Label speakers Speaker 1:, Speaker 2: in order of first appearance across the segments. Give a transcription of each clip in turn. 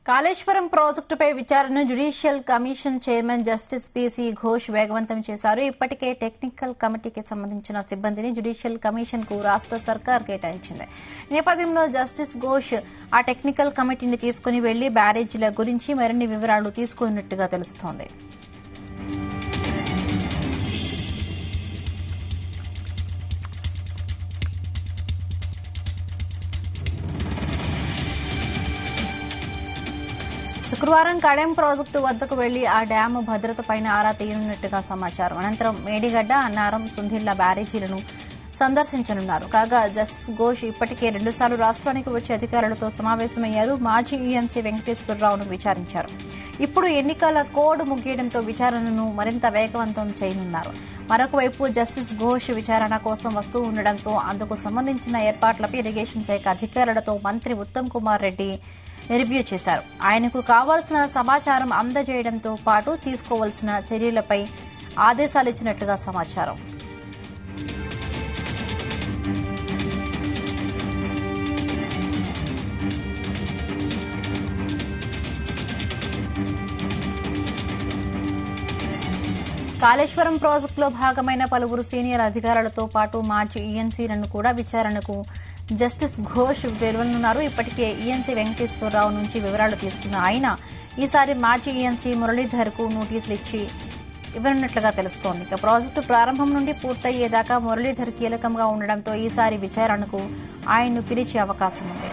Speaker 1: కాళేశ్వరం ప్రాజెక్టుపై విచారణను judicial commission chairman justice PC Ghosh వేగవంతం చేశారు. ఇప్పటికే టెక్నికల్ కమిటీకి సంబంధించిన సిబ్బందిని జ్యుడిషియల్ కమిషన్ కు రాష్ట్ర సర్కార్ కేటాయించింది. ఈ నేపథ్యంలో జస్టిస్ ఘోష్ ఆ టెక్నికల్ కమిటీని తీసుకుని వెళ్లి బ్యారేజీల గురించి మరిన్ని వివరాలు తీసుకున్నట్టుగా తెలుస్తోంది. శుక్రవారం కడెం ప్రాజెక్టు వద్దకు వెళ్లి ఆ డ్యాము భద్రతపై ఆరా తీయనున్నట్టుగా సమాచారం. అనంతరం మేడిగడ్డ, అన్నారం, సుందిళ్ల బ్యారేజీలను సందర్శించనున్నారు. కాగా జస్టిస్ ఘోష్ ఇప్పటికే 2 సార్లు రాష్ట్రానికి వచ్చి అధికారులతో సమావేశమయ్యారు. మాజీ ఈఎన్సీ వెంకటేశ్వరరావును విచారించారు. ఇప్పుడు ఎన్నికల కోడ్ ముగియడంతో విచారణను మరింత వేగవంతం చేయనున్నారు. మరొకవైపు జస్టిస్ ఘోష్ విచారణ కోసం వస్తూ ఉండడంతో అందుకు సంబంధించిన ఏర్పాట్లపై ఇరిగేషన్ శాఖ అధికారులతో మంత్రి ఉత్తమ్ కుమార్ రెడ్డి రివ్యూ చేశారు. ఆయనకు కావాల్సిన సమాచారం అందజేయడంతో పాటు తీసుకోవాల్సిన చర్యలపై ఆదేశాలు ఇచ్చినట్లుగా సమాచారం. కాళేశ్వరం ప్రాజెక్టులో భాగమైన పలువురు సీనియర్ అధికారులతో పాటు మాజీ ఈఎన్సీలను కూడా విచారణకు జస్టిస్ ఘోష్ వెలువనున్నారు. ఇప్పటికే ఈఎన్సీ వెంకటేశ్వరరావు నుంచి వివరాలు తీసుకున్న ఆయన ఈసారి మాజీ ఈఎన్సీ మురళీధర్ కు నోటీసులు ఇచ్చి ఇవ్వనున్నట్లుగా తెలుస్తోంది. ఇక ప్రాజెక్టు ప్రారంభం నుండి పూర్తయ్యేదాకా మురళీధర్ కీలకంగా ఉండడంతో ఈసారి విచారణకు ఆయన్ను పిలిచే అవకాశం ఉంది.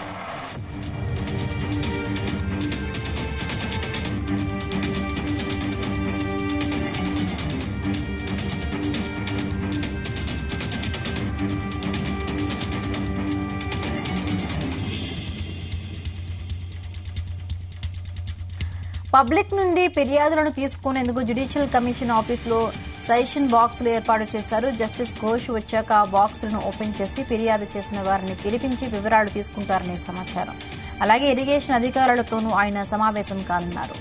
Speaker 1: పబ్లిక్ నుండి ఫిర్యాదులను తీసుకునేందుకు జ్యుడిషియల్ కమిషన్ ఆఫీసులో సజెషన్ బాక్సులు ఏర్పాటు చేశారు. జస్టిస్ ఘోష్ వచ్చాక ఆ బాక్సులను ఓపెన్ చేసి ఫిర్యాదు చేసిన వారిని పిలిపించి వివరాలు తీసుకుంటారనే సమాచారం. అలాగే ఇరిగేషన్ అధికారులతోనూ ఆయన సమావేశం కానున్నారు.